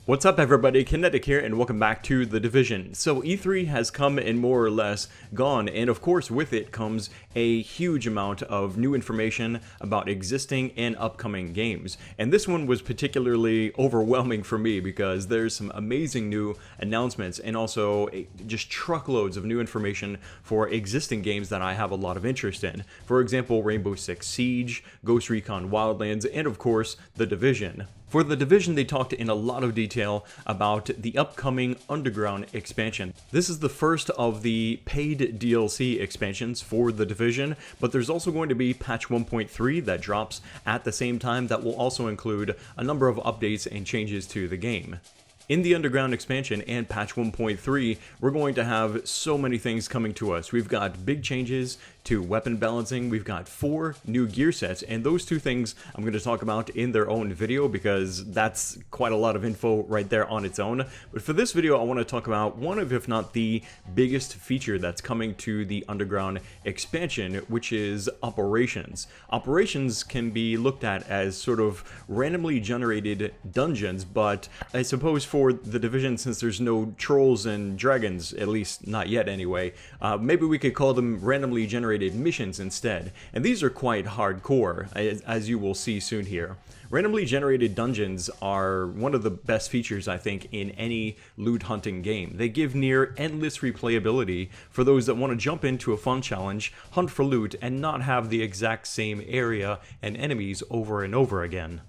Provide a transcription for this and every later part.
What's up everybody, Kinetic here and welcome back to The Division. So E3 has come and more or less gone, and of course with it comes a huge amount of new information about existing and upcoming games. And this one was particularly overwhelming for me because there's some amazing new announcements and also just truckloads of new information for existing games that I have a lot of interest in. For example, Rainbow Six Siege, Ghost Recon Wildlands, and of course The Division. For The Division, they talked in a lot of detail about the upcoming Underground expansion. This is the first of the paid DLC expansions for The Division, but there's also going to be patch 1.3 that drops at the same time that will also include a number of updates and changes to the game. In the Underground expansion and patch 1.3, we're going to have so many things coming to us. We've got big changes to weapon balancing, we've got 4 new gear sets, and those 2 things I'm going to talk about in their own video because that's quite a lot of info right there on its own. But for this video, I want to talk about one of, if not the biggest feature that's coming to the Underground expansion, which is operations. Operations can be looked at as sort of randomly generated dungeons, but I suppose for The Division, since there's no trolls and dragons, at least not yet anyway, maybe we could call them randomly generated missions instead. And these are quite hardcore, as you will see soon here. Randomly generated dungeons are one of the best features, I think, in any loot hunting game. They give near endless replayability for those that want to jump into a fun challenge, hunt for loot, and not have the exact same area and enemies over and over again.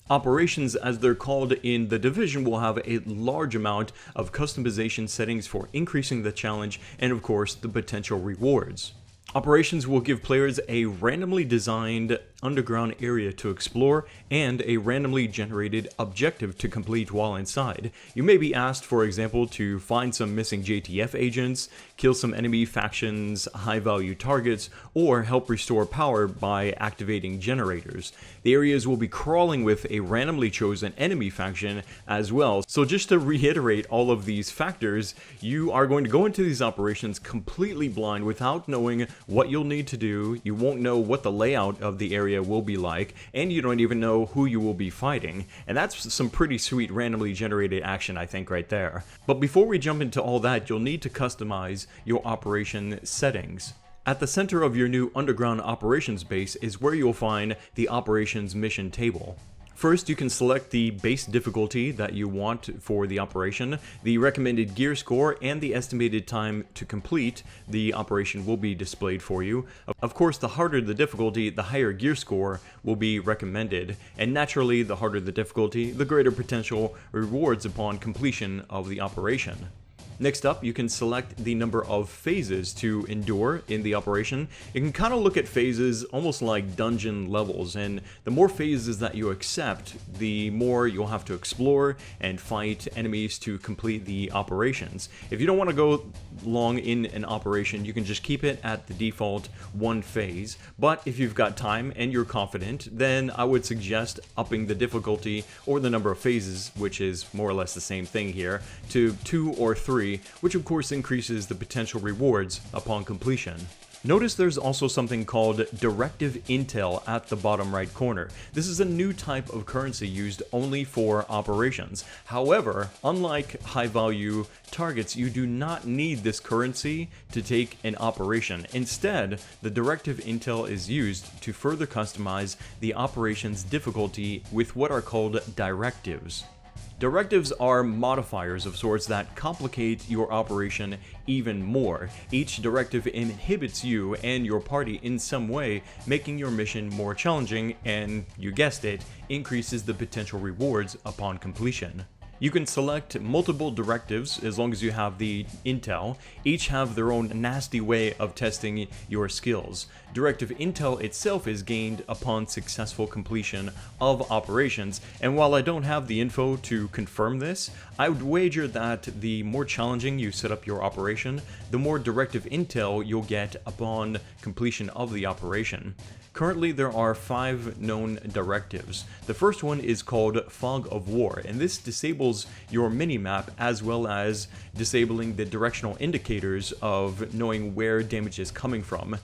Operations, as they're called in The Division, will have a large amount of customization settings for increasing the challenge and, of course, the potential rewards. Operations will give players a randomly designed underground area to explore and a randomly generated objective to complete while inside. You may be asked, for example, to find some missing JTF agents, kill some enemy factions, high-value targets, or help restore power by activating generators. The areas will be crawling with a randomly chosen enemy faction as well. So just to reiterate all of these factors, you are going to go into these operations completely blind without knowing what you'll need to do. You won't know what the layout of the area will be like, and you don't even know who you will be fighting. And that's some pretty sweet randomly generated action, I think, right there. But before we jump into all that, you'll need to customize your operation settings. At the center of your new Underground operations base is where you'll find the operations mission table. First, you can select the base difficulty that you want for the operation, the recommended gear score, and the estimated time to complete the operation will be displayed for you. Of course, the harder the difficulty, the higher gear score will be recommended, and naturally, the harder the difficulty, the greater potential rewards upon completion of the operation. Next up, you can select the number of phases to endure in the operation. You can kind of look at phases almost like dungeon levels, and the more phases that you accept, the more you'll have to explore and fight enemies to complete the operations. If you don't want to go long in an operation, you can just keep it at the default 1 phase, but if you've got time and you're confident, then I would suggest upping the difficulty or the number of phases, which is more or less the same thing here, to 2 or 3, which of course increases the potential rewards upon completion. Notice there's also something called Directive Intel at the bottom right corner. This is a new type of currency used only for operations. However, unlike high-value targets, you do not need this currency to take an operation. Instead, the Directive Intel is used to further customize the operation's difficulty with what are called directives. Directives are modifiers of sorts that complicate your operation even more. Each directive inhibits you and your party in some way, making your mission more challenging and, you guessed it, increases the potential rewards upon completion. You can select multiple directives as long as you have the intel. Each have their own nasty way of testing your skills. Directive intel itself is gained upon successful completion of operations, and while I don't have the info to confirm this, I would wager that the more challenging you set up your operation, the more directive intel you'll get upon completion of the operation. Currently, there are 5 known directives. The first one is called Fog of War, and this disables your minimap as well as disabling the directional indicators of knowing where damage is coming from.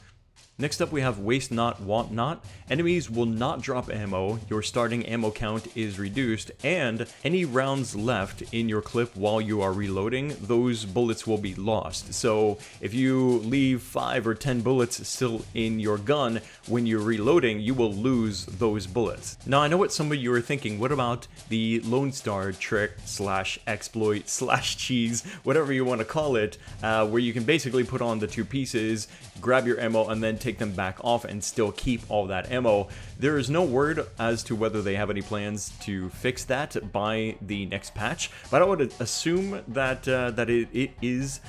Next up we have Waste Not, Want Not. Enemies will not drop ammo, your starting ammo count is reduced, and any rounds left in your clip while you are reloading, those bullets will be lost. So if you leave 5 or 10 bullets still in your gun, when you're reloading, you will lose those bullets. Now I know what some of you are thinking, what about the Lone Star trick / exploit / cheese, whatever you want to call it, where you can basically put on the 2 pieces, grab your ammo, and then take them back off and still keep all that ammo. There is no word as to whether they have any plans to fix that by the next patch, but I would assume that it is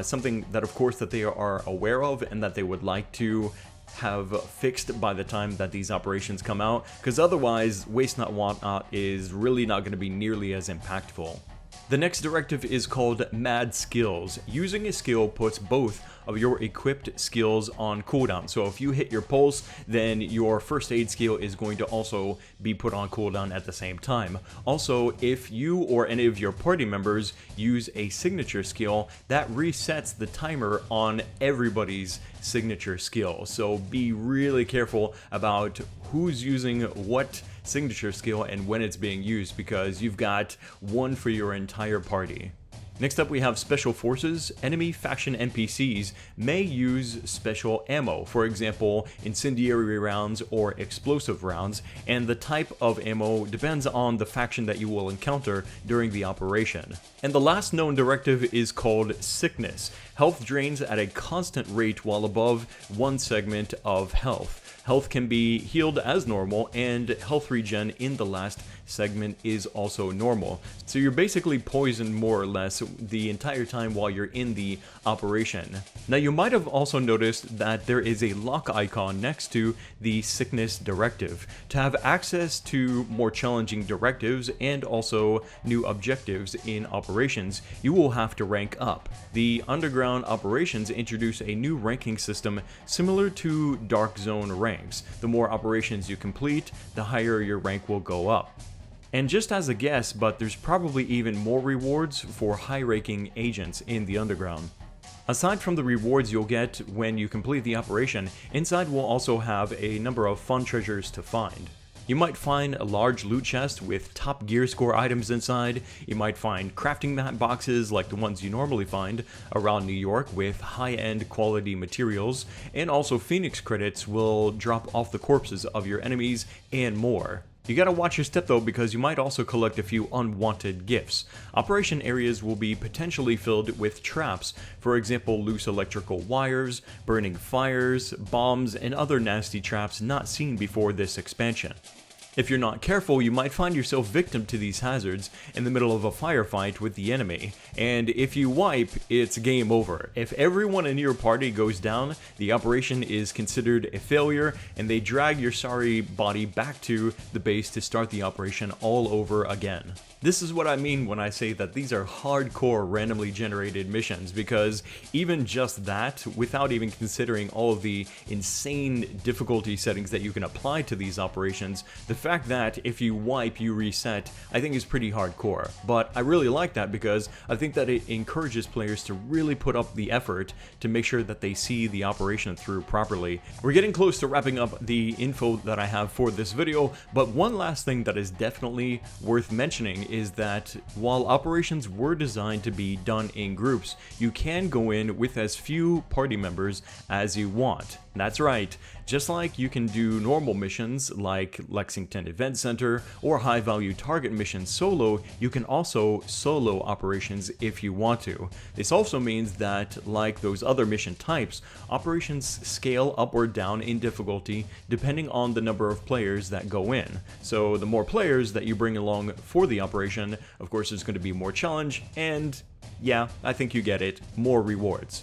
something that of course that they are aware of and that they would like to have fixed by the time that these operations come out, because otherwise Waste Not, Want Not is really not going to be nearly as impactful. The next directive is called Mad Skills. Using a skill puts both of your equipped skills on cooldown. So if you hit your pulse, then your first aid skill is going to also be put on cooldown at the same time. Also, if you or any of your party members use a signature skill, that resets the timer on everybody's signature skill. So be really careful about who's using what signature skill and when it's being used, because you've got one for your entire party. Next up we have Special Forces. Enemy faction NPCs may use special ammo, for example incendiary rounds or explosive rounds, and the type of ammo depends on the faction that you will encounter during the operation. And the last known directive is called Sickness. Health drains at a constant rate while above 1 segment of health. Health can be healed as normal, and health regen in the last segment is also normal. So you're basically poisoned more or less the entire time while you're in the operation. Now you might have also noticed that there is a lock icon next to the Sickness directive. To have access to more challenging directives and also new objectives in operations, you will have to rank up. The underground operations introduce a new ranking system similar to Dark Zone ranks. The more operations you complete, the higher your rank will go up. And just as a guess, but there's probably even more rewards for high-ranking agents in the underground. Aside from the rewards you'll get when you complete the operation, inside will also have a number of fun treasures to find. You might find a large loot chest with top gear score items inside. You might find crafting mat boxes like the ones you normally find around New York with high-end quality materials, and also Phoenix credits will drop off the corpses of your enemies and more. You gotta watch your step though, because you might also collect a few unwanted gifts. Operation areas will be potentially filled with traps, for example loose electrical wires, burning fires, bombs, and other nasty traps not seen before this expansion. If you're not careful, you might find yourself victim to these hazards in the middle of a firefight with the enemy, and if you wipe, it's game over. If everyone in your party goes down, the operation is considered a failure, and they drag your sorry body back to the base to start the operation all over again. This is what I mean when I say that these are hardcore randomly generated missions, because even just that, without even considering all of the insane difficulty settings that you can apply to these operations, the fact that if you wipe you reset, I think is pretty hardcore. But I really like that because I think that it encourages players to really put up the effort to make sure that they see the operation through properly. We're getting close to wrapping up the info that I have for this video, but one last thing that is definitely worth mentioning is that while operations were designed to be done in groups, you can go in with as few party members as you want. That's right, just like you can do normal missions like Lexington Event Center or high value target missions solo, you can also solo operations if you want to. This also means that, like those other mission types, operations scale up or down in difficulty depending on the number of players that go in. So the more players that you bring along for the operation, of course there's going to be more challenge and, yeah, I think you get it, more rewards.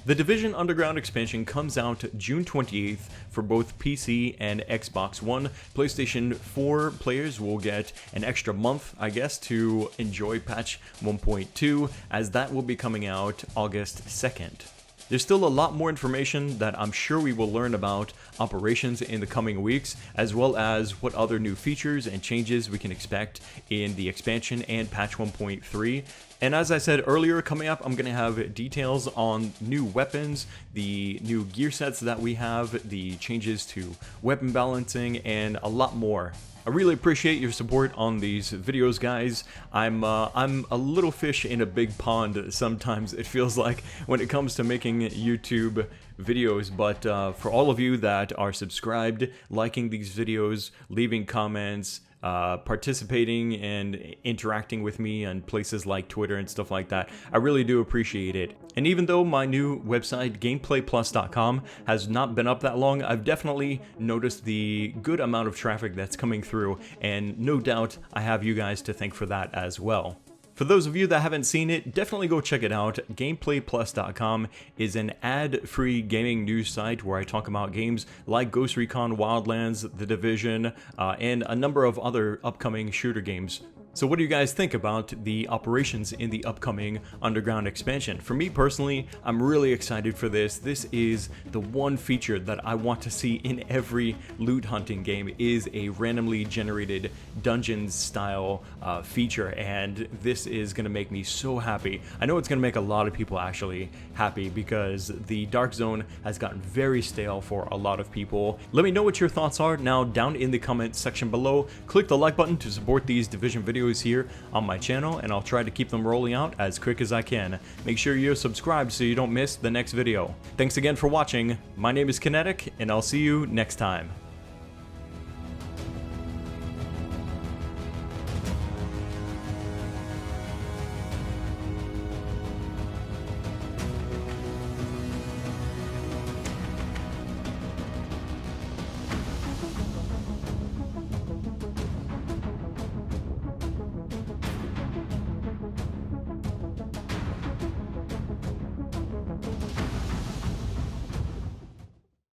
The Division Underground expansion comes out June 28th for both PC and Xbox One. PlayStation 4 players will get an extra month, I guess, to enjoy patch 1.2, as that will be coming out August 2nd. There's still a lot more information that I'm sure we will learn about operations in the coming weeks, as well as what other new features and changes we can expect in the expansion and patch 1.3. And as I said earlier, coming up, I'm going to have details on new weapons, the new gear sets that we have, the changes to weapon balancing, and a lot more. I really appreciate your support on these videos, guys. I'm a little fish in a big pond sometimes, it feels like, when it comes to making YouTube videos, but for all of you that are subscribed, liking these videos, leaving comments, participating and interacting with me on places like Twitter and stuff like that, I really do appreciate it. And even though my new website, gameplayplus.com, has not been up that long, I've definitely noticed the good amount of traffic that's coming through, and no doubt I have you guys to thank for that as well. For those of you that haven't seen it, definitely go check it out. GameplayPlus.com is an ad-free gaming news site where I talk about games like Ghost Recon Wildlands, The Division, and a number of other upcoming shooter games. So what do you guys think about the operations in the upcoming Underground expansion? For me personally, I'm really excited for this. This is the one feature that I want to see in every loot hunting game, is a randomly generated dungeons style feature, and this is going to make me so happy. I know it's going to make a lot of people actually happy, because the Dark Zone has gotten very stale for a lot of people. Let me know what your thoughts are now down in the comment section below. Click the like button to support these Division videos here on my channel, and I'll try to keep them rolling out as quick as I can. Make sure you're subscribed so you don't miss the next video. Thanks again for watching. My name is Kinetic, and I'll see you next time.